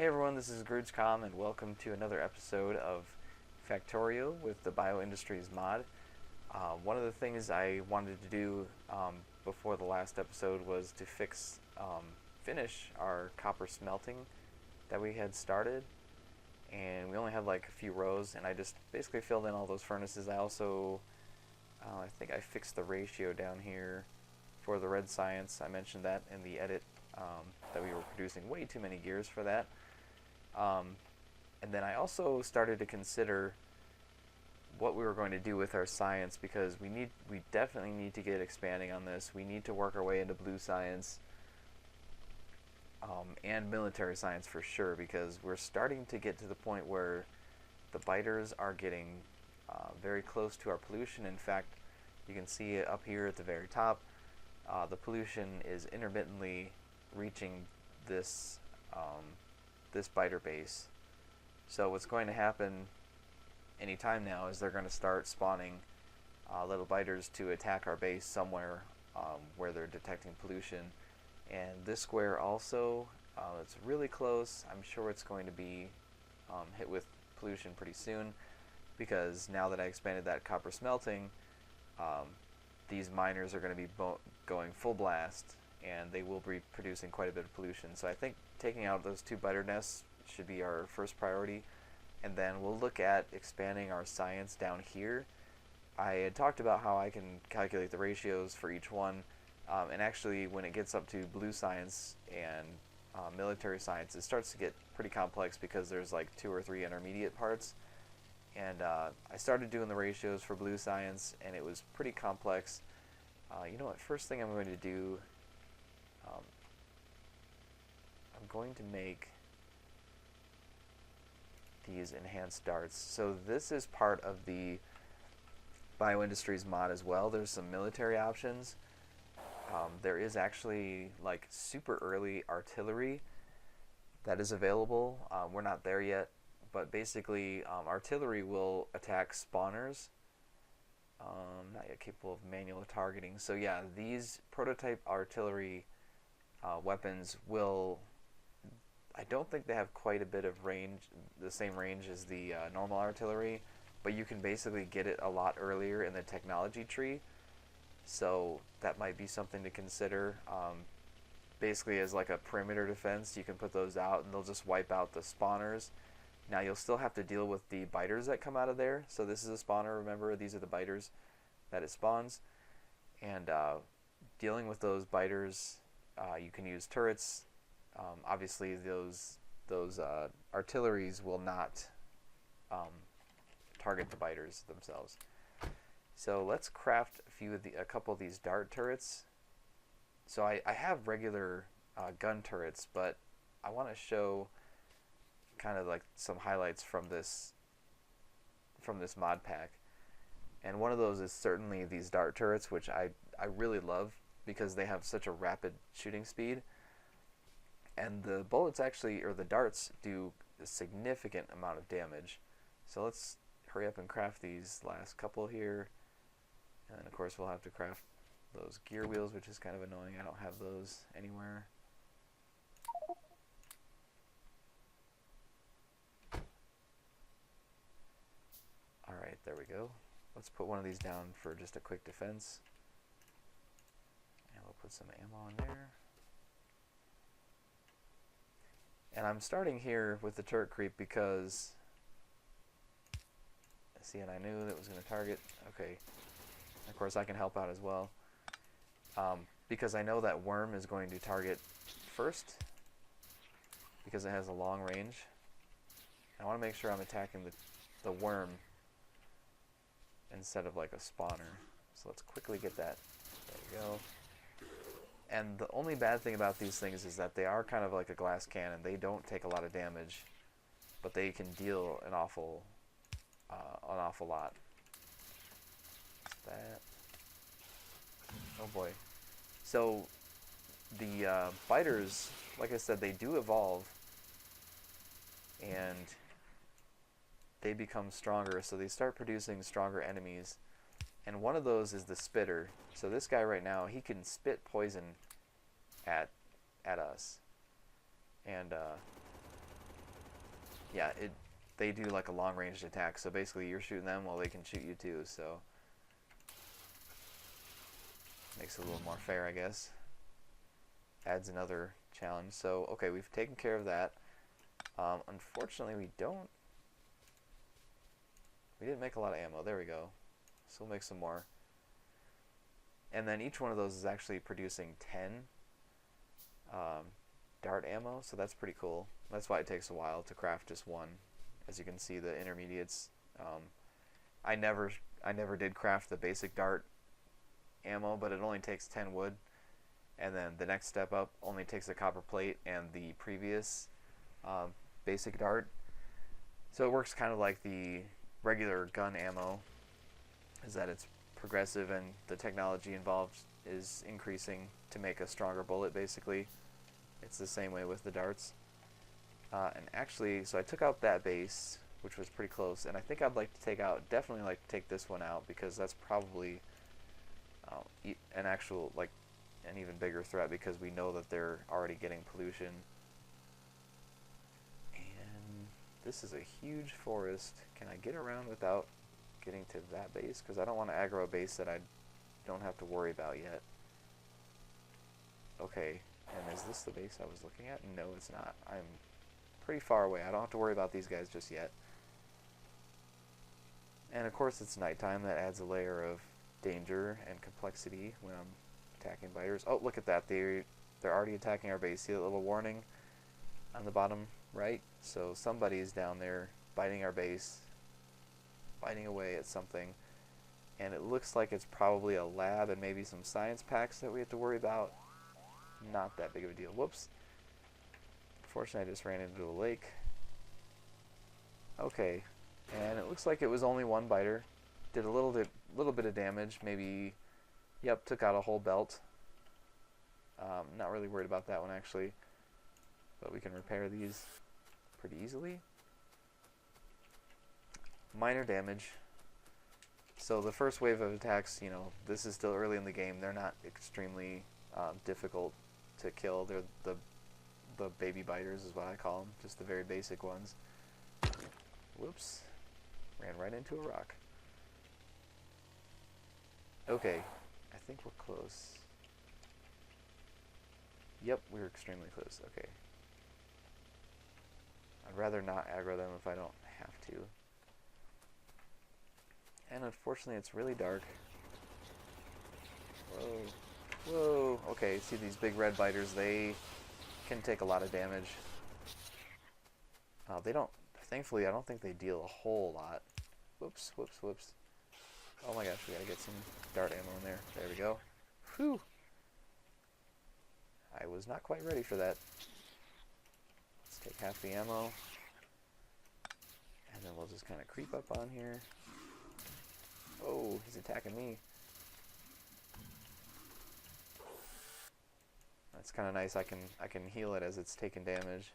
Hey everyone, this is GroogeCom and welcome to another episode of Factorio with the BioIndustries mod. One of the things I wanted to do before the last episode was to finish our copper smelting that we had started, and we only had like a few rows, and I just basically filled in all those furnaces. I also, I think I fixed the ratio down here for the red science. I mentioned that in the edit, that we were producing way too many gears for that. And then I also started to consider what we were going to do with our science, because we definitely need to get expanding on this. We need to work our way into blue science and military science for sure, because we're starting to get to the point where the biters are getting very close to our pollution. In fact, you can see it up here at the very top. The pollution is intermittently reaching this this biter base. So what's going to happen anytime now is they're going to start spawning little biters to attack our base somewhere where they're detecting pollution. And this square also, it's really close. I'm sure it's going to be hit with pollution pretty soon, because now that I expanded that copper smelting, these miners are going to be going full blast, and they will be producing quite a bit of pollution. So I think taking out those two biter nests should be our first priority, and then we'll look at expanding our science down here. I had talked about how I can calculate the ratios for each one, and actually when it gets up to blue science and military science, it starts to get pretty complex, because there's like 2 or 3 intermediate parts. And I started doing the ratios for blue science, and it was pretty complex. You know what, first thing I'm going to do, I'm going to make these enhanced darts. So this is part of the BioIndustries mod as well. There's some military options. There is actually like super early artillery that is available. We're not there yet, but basically artillery will attack spawners. Not yet capable of manual targeting. So yeah, these prototype artillery weapons will, I don't think they have quite a bit of range, the same range as the normal artillery, but you can basically get it a lot earlier in the technology tree. So that might be something to consider. Basically as like a perimeter defense, you can put those out and they'll just wipe out the spawners. Now you'll still have to deal with the biters that come out of there. So this is a spawner, remember, these are the biters that it spawns. And dealing with those biters, you can use turrets. Obviously those artilleries will not target the biters themselves. So let's craft a couple of these dart turrets. So I have regular gun turrets, but I want to show kind of like some highlights from this mod pack. And one of those is certainly these dart turrets, which I really love, because they have such a rapid shooting speed. And the bullets actually, or the darts, do a significant amount of damage. So let's hurry up and craft these last couple here. And of course we'll have to craft those gear wheels, which is kind of annoying. I don't have those anywhere. Alright, there we go. Let's put one of these down for just a quick defense. And we'll put some ammo in there. And I'm starting here with the turret creep because, see, and I knew that it was going to target. Okay, of course I can help out as well, because I know that worm is going to target first, because it has a long range. I want to make sure I'm attacking the worm instead of like a spawner. So let's quickly get that. There we go. And the only bad thing about these things is that they are kind of like a glass cannon. They don't take a lot of damage, but they can deal an awful lot. That. Oh boy. So the biters, like I said, they do evolve, and they become stronger. So they start producing stronger enemies. And one of those is the spitter. So this guy right now, he can spit poison at us. And yeah, they do like a long range attack. So basically, you're shooting them while they can shoot you too. So makes it a little more fair, I guess. Adds another challenge. So okay, we've taken care of that. Unfortunately, we didn't make a lot of ammo. There we go. So we'll make some more. And then each one of those is actually producing 10 dart ammo, so that's pretty cool. That's why it takes a while to craft just one. As you can see, the intermediates. I never did craft the basic dart ammo, but it only takes 10 wood. And then the next step up only takes a copper plate and the previous basic dart. So it works kind of like the regular gun ammo, is that it's progressive and the technology involved is increasing to make a stronger bullet, basically. It's the same way with the darts. And actually, so I took out that base, which was pretty close, and I think I'd like to definitely like to take this one out, because that's probably an actual, like, an even bigger threat, because we know that they're already getting pollution. And this is a huge forest. Can I get around without getting to that base? Because I don't want to aggro a base that I don't have to worry about yet. Okay, and is this the base I was looking at? No, it's not. I'm pretty far away. I don't have to worry about these guys just yet. And of course it's nighttime. That adds a layer of danger and complexity when I'm attacking biters. Oh, look at that. They're already attacking our base. See that little warning on the bottom right? So somebody's down there biting our base, biting away at something. And it looks like it's probably a lab and maybe some science packs that we have to worry about. Not that big of a deal. Whoops. Unfortunately, I just ran into a lake. Okay, and it looks like it was only one biter. Did a little bit of damage. Maybe, yep, took out a whole belt. Not really worried about that one actually, but we can repair these pretty easily. Minor damage. So the first wave of attacks, you know, this is still early in the game. They're not extremely difficult to kill. They're the baby biters is what I call them, just the very basic ones. Whoops, ran right into a rock. Okay, I think we're close. Yep, we're extremely close. Okay. I'd rather not aggro them if I don't have to. And unfortunately, it's really dark. Whoa. Whoa. Okay, see these big red biters, they can take a lot of damage. They don't, thankfully, I don't think they deal a whole lot. Whoops, whoops, whoops. Oh my gosh, we gotta get some dart ammo in there. There we go. Whew. I was not quite ready for that. Let's take half the ammo. And then we'll just kind of creep up on here. Oh, he's attacking me. That's kind of nice. I can heal it as it's taking damage.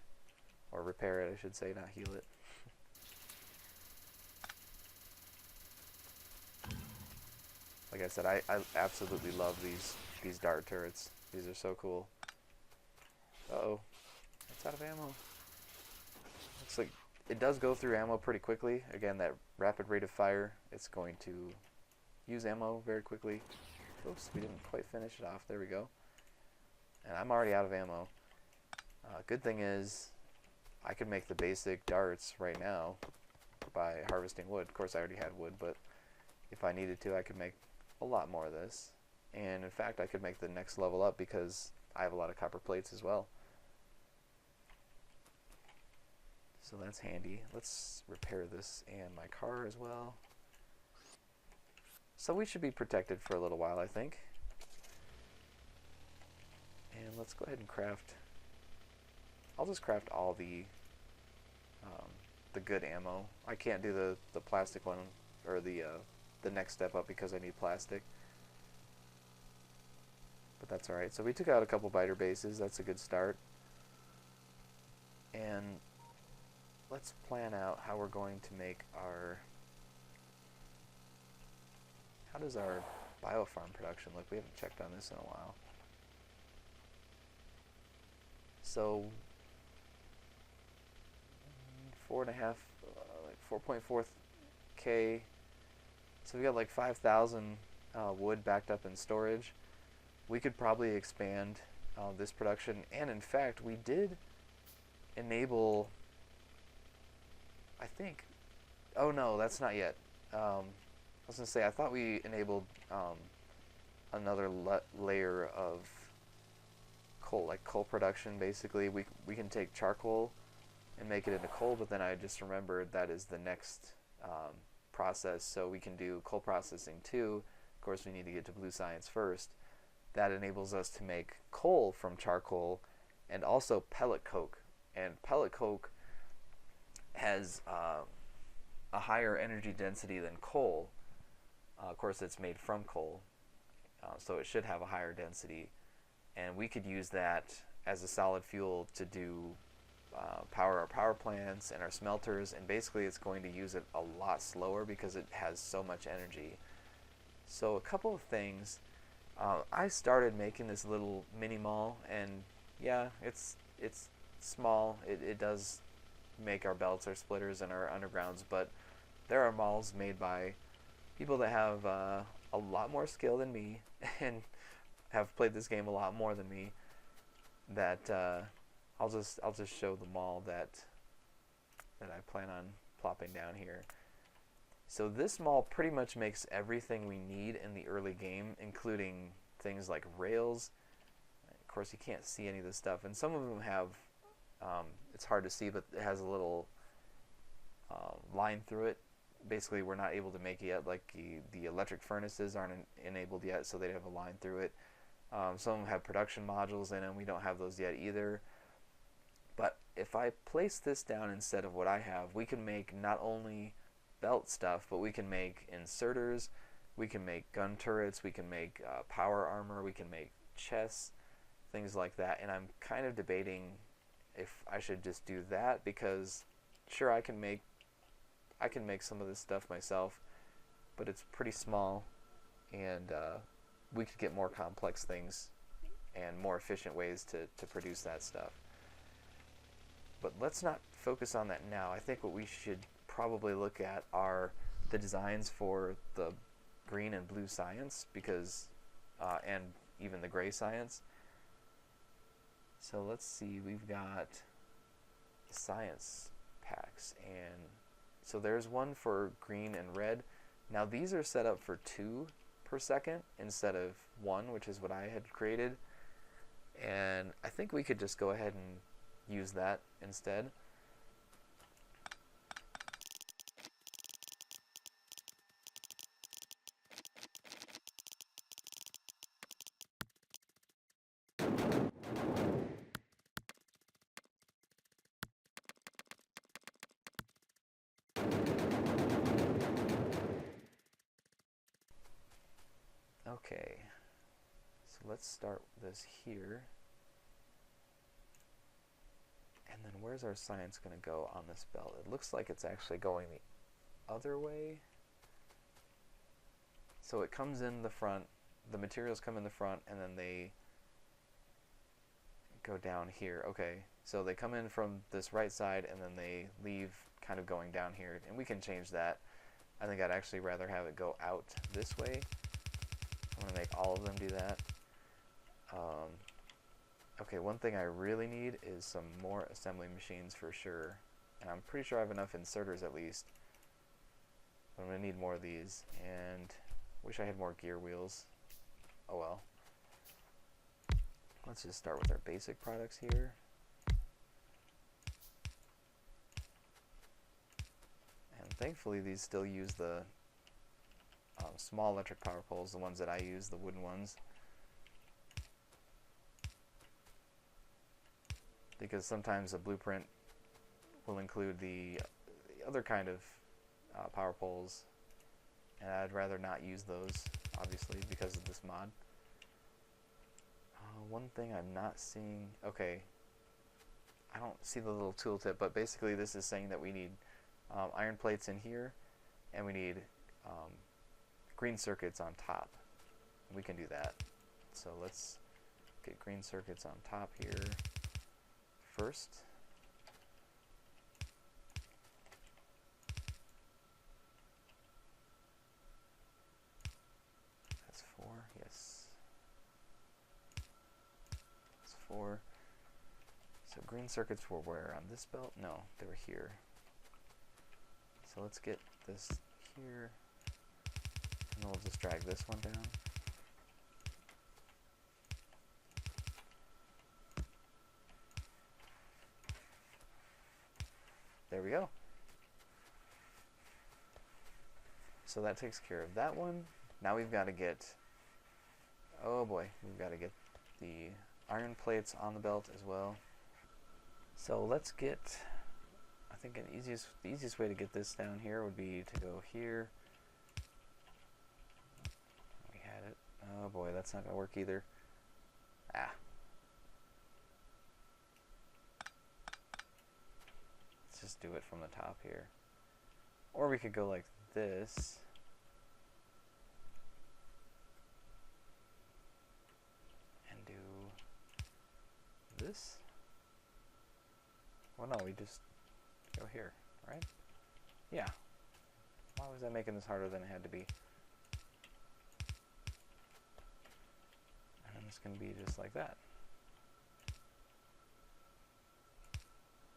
Or repair it, I should say, not heal it. Like I said, I absolutely love these dart turrets. These are so cool. Uh-oh. It's out of ammo. Looks like it does go through ammo pretty quickly. Again, that rapid rate of fire, it's going to use ammo very quickly. Oops, we didn't quite finish it off. There we go. And I'm already out of ammo. Good thing is, I could make the basic darts right now by harvesting wood. Of course, I already had wood, but if I needed to, I could make a lot more of this. And in fact, I could make the next level up because I have a lot of copper plates as well. So that's handy. Let's repair this and my car as well. So we should be protected for a little while, I think. And let's go ahead and craft. I'll just craft all the good ammo. I can't do the plastic one or the next step up because I need plastic. But that's alright. So we took out a couple biter bases. That's a good start. And let's plan out how we're going to make our... How does our biofarm production look? We haven't checked on this in a while. So like 4.4K. So we got like 5,000 wood backed up in storage. We could probably expand this production, and in fact, we did enable, I think, oh no, that's not yet. I was going to say, I thought we enabled another layer of coal, like coal production, basically. We can take charcoal and make it into coal, but then I just remembered that is the next process, so we can do coal processing too. Of course, we need to get to blue science first. That enables us to make coal from charcoal and also pellet coke. And pellet coke has a higher energy density than coal. Of course, it's made from coal, so it should have a higher density. And we could use that as a solid fuel to do power our power plants and our smelters, and basically it's going to use it a lot slower because it has so much energy. So a couple of things. I started making this little mini mall, and yeah, it's small. It does make our belts, our splitters, and our undergrounds, but there are malls made by people that have a lot more skill than me and have played this game a lot more than me. That I'll just show the mall that I plan on plopping down here. So this mall pretty much makes everything we need in the early game, including things like rails. Of course, you can't see any of this stuff, and some of them have, it's hard to see, but it has a little line through it. Basically, we're not able to make it yet, like the electric furnaces aren't enabled yet, so they have a line through it. Some of them have production modules in them. We don't have those yet either. But if I place this down instead of what I have, we can make not only belt stuff, but we can make inserters, we can make gun turrets, we can make power armor, we can make chests, things like that. And I'm kind of debating if I should just do that, because sure, I can make some of this stuff myself, but it's pretty small, and we could get more complex things and more efficient ways to produce that stuff. But let's not focus on that now. I think what we should probably look at are the designs for the green and blue science, because and even the gray science. So let's see, we've got science packs, and so there's one for green and red. Now these are set up for 2 per second instead of 1, which is what I had created, and I think we could just go ahead and use that instead. Okay, so let's start this here. And then where's our science going to go on this belt? It looks like it's actually going the other way. So it comes in the front, the materials come in the front, and then they go down here. Okay, so they come in from this right side, and then they leave kind of going down here. And we can change that. I think I'd actually rather have it go out this way. I'm going to make all of them do that. Okay, one thing I really need is some more assembly machines for sure. And I'm pretty sure I have enough inserters at least. But I'm going to need more of these. And wish I had more gear wheels. Oh well. Let's just start with our basic products here. And thankfully these still use the small electric power poles, the ones that I use, the wooden ones. Because sometimes a blueprint will include the other kind of power poles, and I'd rather not use those, obviously, because of this mod. One thing I'm not seeing, okay, I don't see the little tooltip, but basically this is saying that we need iron plates in here, and we need green circuits on top. We can do that. So let's get green circuits on top here first. before. So green circuits were where? On this belt? No, they were here. So let's get this here, and we'll just drag this one down. There we go. So that takes care of that one. Now we've got to get, oh boy, we've got to get the iron plates on the belt as well. So let's get, I think the easiest way to get this down here would be to go here. We had it. Oh boy, that's not going to work either. Ah. Let's just do it from the top here. Or we could go like this. And do this. Well, no, we just go here, right? Yeah. Why was I making this harder than it had to be? And it's going to be just like that.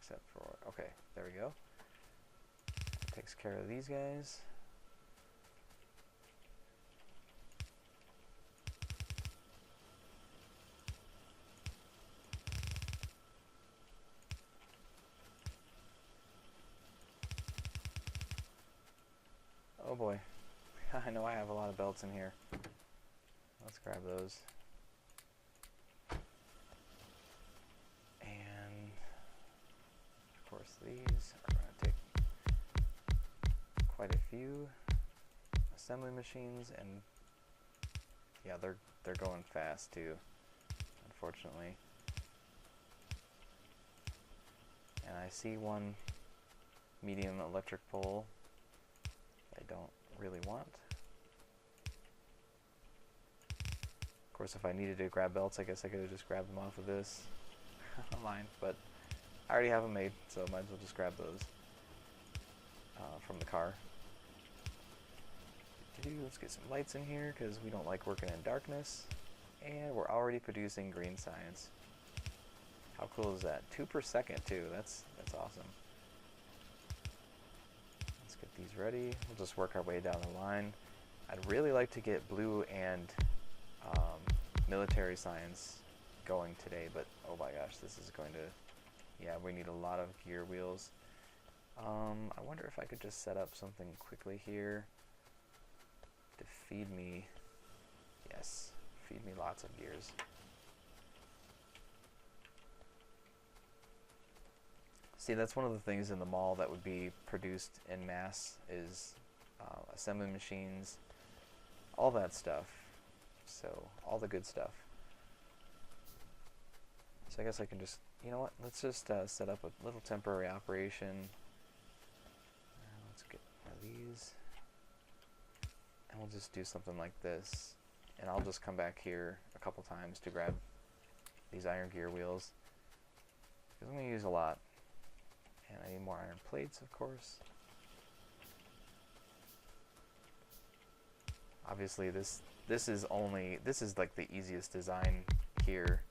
Except for, okay, there we go. Takes care of these guys. Oh boy, I know I have a lot of belts in here. Let's grab those. And of course these are going to take quite a few assembly machines, and yeah, they're going fast too, unfortunately. And I see one medium electric pole I don't really want. Of course, if I needed to grab belts, I guess I could have just grabbed them off of this line, but I already have them made, so I might as well just grab those from the car. Let's get some lights in here because we don't like working in darkness, and we're already producing green science. How cool is that? 2 per second too. That's awesome. Get these ready. We'll just work our way down the line. I'd really like to get blue and military science going today, but oh my gosh, this is going to, yeah, we need a lot of gear wheels. I wonder if I could just set up something quickly here to feed me, yes, feed me lots of gears. See, that's one of the things in the mall that would be produced en masse is assembly machines, all that stuff. So, all the good stuff. So I guess I can just, you know what, let's just set up a little temporary operation. Let's get one of these. And we'll just do something like this. And I'll just come back here a couple times to grab these iron gear wheels, because I'm going to use a lot. And I need more iron plates, of course. Obviously, this is like the easiest design here.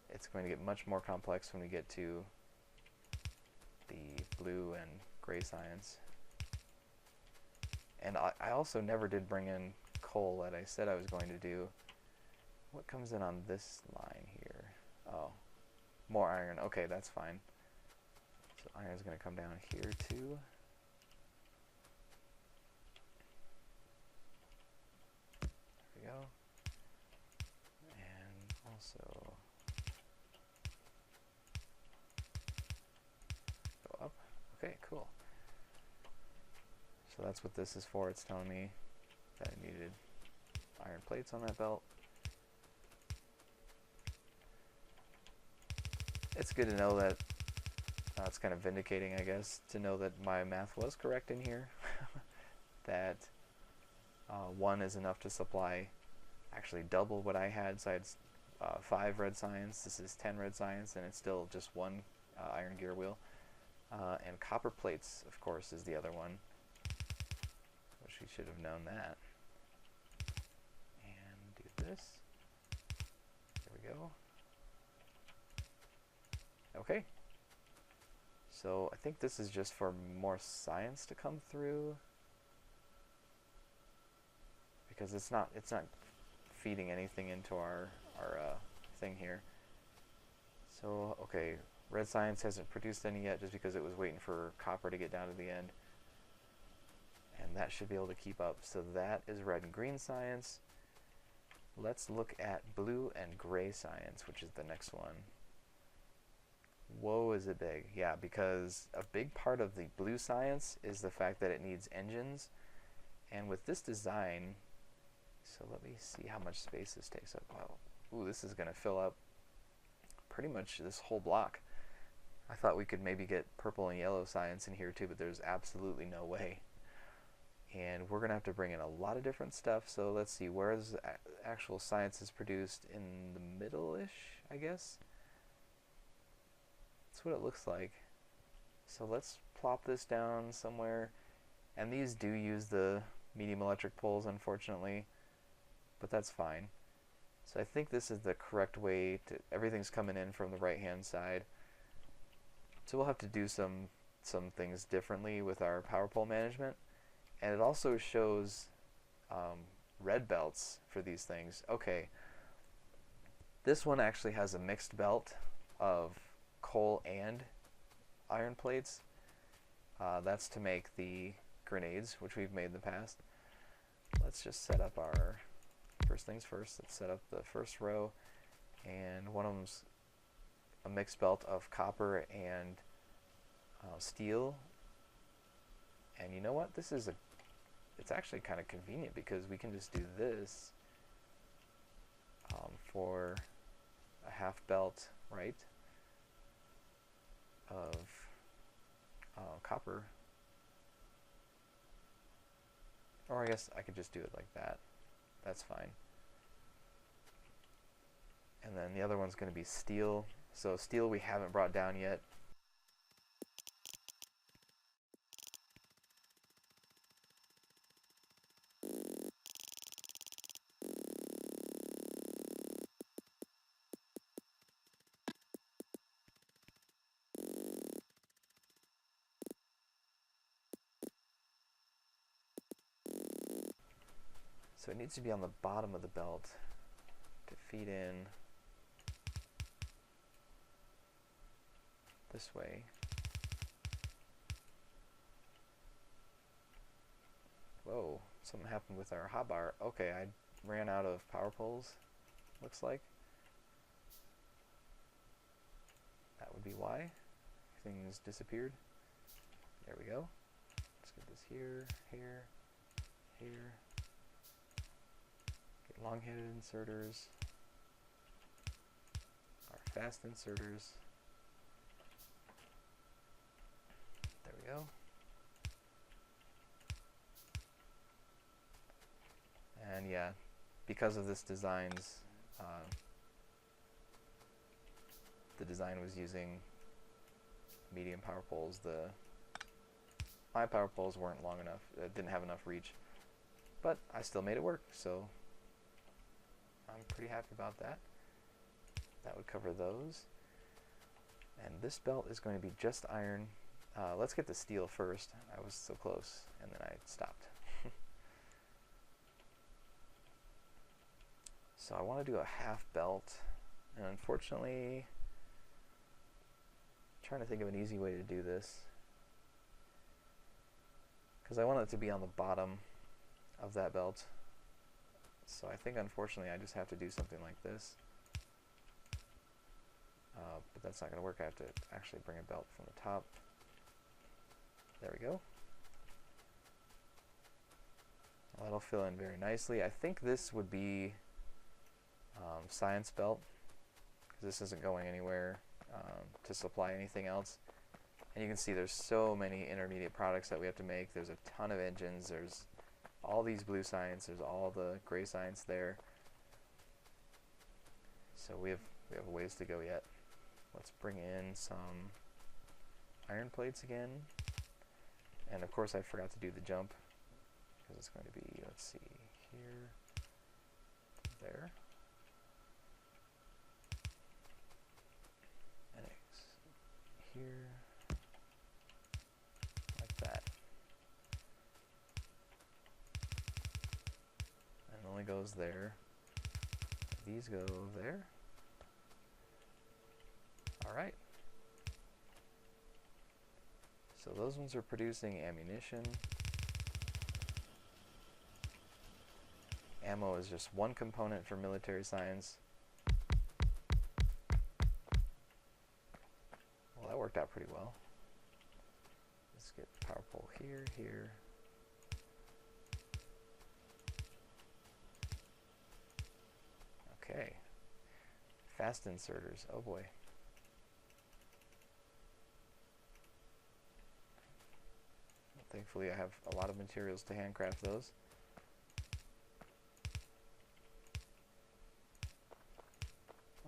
It's going to get much more complex when we get to the blue and gray science. And I also never did bring in coal that I said I was going to do. What comes in on this line here? Oh. More iron. Okay, that's fine. So iron's going to come down here too. There we go. And also go up. Okay, cool. So that's what this is for. It's telling me that I needed iron plates on that belt. It's good to know that, it's kind of vindicating, I guess, to know that my math was correct in here. That 1 is enough to supply actually double what I had. So I had 5 red science, this is 10 red science, and it's still just 1 iron gear wheel. And copper plates, of course, is the other one. Wish we should have known that. And do this. There we we go. Okay. So I think this is just for more science to come through, because it's not feeding anything into our thing here. So okay, red science hasn't produced any yet, just because it was waiting for copper to get down to the end, and that should be able to keep up. So that is red and green science. Let's look at blue and gray science, which is the next one. Whoa, is it big? Yeah, because a big part of the blue science is the fact that it needs engines, and with this design, so let me see how much space this takes up. Wow, ooh, this is going to fill up pretty much this whole block. I thought we could maybe get purple and yellow science in here too, but there's absolutely no way. And we're going to have to bring in a lot of different stuff. So let's see, where is actual science is produced? In the middle-ish, I guess? That's what it looks like. So let's plop this down somewhere. And these do use the medium electric poles, unfortunately, but that's fine. So I think this is the correct way to, everything's coming in from the right-hand side. So we'll have to do some things differently with our power pole management. And it also shows red belts for these things. Okay, this one actually has a mixed belt of coal and iron plates. That's to make the grenades, which we've made in the past. Let's just set up our, first things first, let's set up the first row, and one of them's a mixed belt of copper and steel. And you know what, this is it's actually kind of convenient, because we can just do this for a half belt, right, of copper. Or I guess I could just do it like that. That's fine. And then the other one's going to be steel. So steel we haven't brought down yet. So it needs to be on the bottom of the belt to feed in this way. Whoa, something happened with our hotbar. Okay, I ran out of power poles, looks like. That would be why. Things disappeared. There we go. Let's get this here, here, here. Get long-headed inserters. Our fast inserters. There we go. And yeah, because of this design's, the design was using medium power poles. My power poles weren't long enough, didn't have enough reach, but I still made it work, so I'm pretty happy about that. That would cover those. And this belt is going to be just iron. Let's get the steel first. I was so close, and then I stopped. So I want to do a half belt, and unfortunately, I'm trying to think of an easy way to do this, because I want it to be on the bottom of that belt. So I think unfortunately I just have to do something like this, but that's not going to work. I have to actually bring a belt from the top. There we go. Well, that'll fill in very nicely. I think this would be science belt, because this isn't going anywhere to supply anything else. And you can see there's so many intermediate products that we have to make. There's a ton of engines. There's all these blue science. There's all the gray science there. So we have a ways to go yet. Let's bring in some iron plates again. And of course I forgot to do the jump, because it's going to be, let's see, here, there. here, like that. And it only goes there. These go there. Alright. So those ones are producing ammunition. Ammo is just one component for military science. Well, that worked out pretty well. Let's get power pole here, here. Okay. Fast inserters. Oh boy. Thankfully I have a lot of materials to handcraft those.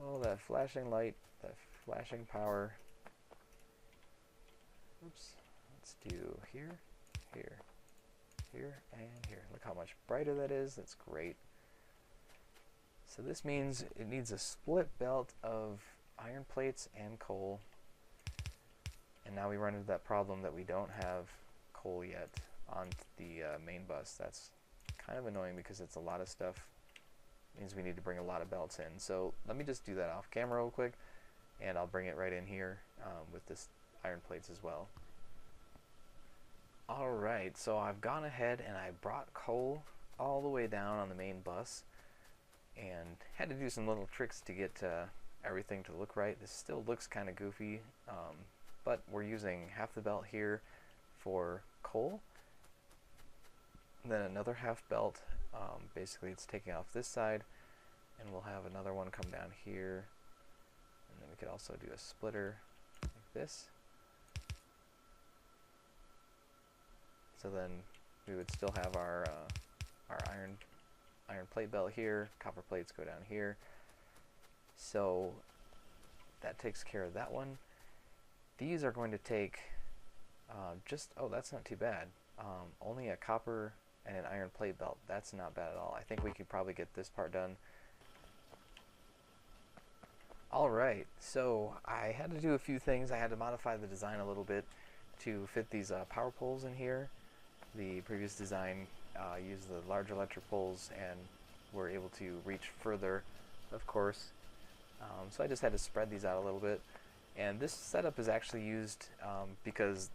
Oh, that flashing light, that flashing power. Oops. Let's do here, here, here, and here. Look how much brighter that is. That's great. So this means it needs a split belt of iron plates and coal. And now we run into that problem that we don't have coal yet on the main bus. That's kind of annoying because it's a lot of stuff. It means we need to bring a lot of belts in. So let me just do that off camera real quick, and I'll bring it right in here with this iron plates as well. Alright, so I've gone ahead and I brought coal all the way down on the main bus and had to do some little tricks to get everything to look right. This still looks kind of goofy, but we're using half the belt here for coal, then another half belt, basically it's taking off this side, and we'll have another one come down here, and then we could also do a splitter like this. So then we would still have our iron plate belt here, copper plates go down here. So that takes care of that one. These are going to take oh, that's not too bad. Only a copper and an iron plate belt. That's not bad at all. I think we could probably get this part done. Alright, so I had to do a few things. I had to modify the design a little bit to fit these power poles in here. The previous design used the large electric poles and were able to reach further, of course. So I just had to spread these out a little bit. And this setup is actually used because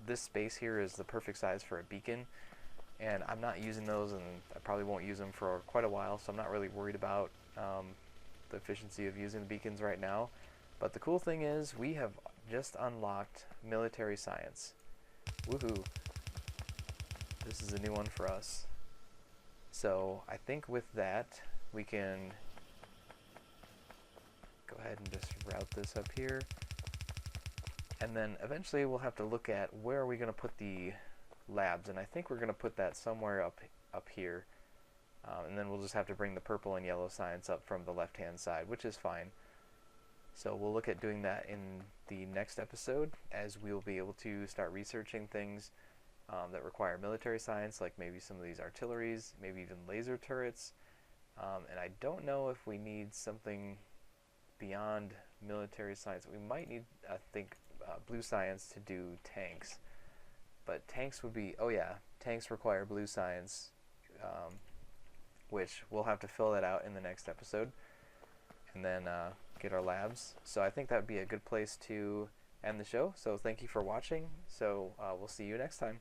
this space here is the perfect size for a beacon. And I'm not using those, and I probably won't use them for quite a while, so I'm not really worried about the efficiency of using the beacons right now. But the cool thing is we have just unlocked military science. Woohoo! This is a new one for us. So I think with that we can go ahead and just route this up here. And then eventually we'll have to look at where are we going to put the labs, and I think we're going to put that somewhere up here. And then we'll just have to bring the purple and yellow science up from the left hand side, which is fine. So we'll look at doing that in the next episode, as we'll be able to start researching things that require military science, like maybe some of these artilleries, maybe even laser turrets. And I don't know if we need something beyond military science. We might need, I think, blue science to do tanks. But tanks would be, oh yeah, tanks require blue science, which we'll have to fill that out in the next episode, and then get our labs. So I think that would be a good place to end the show. So thank you for watching. So we'll see you next time.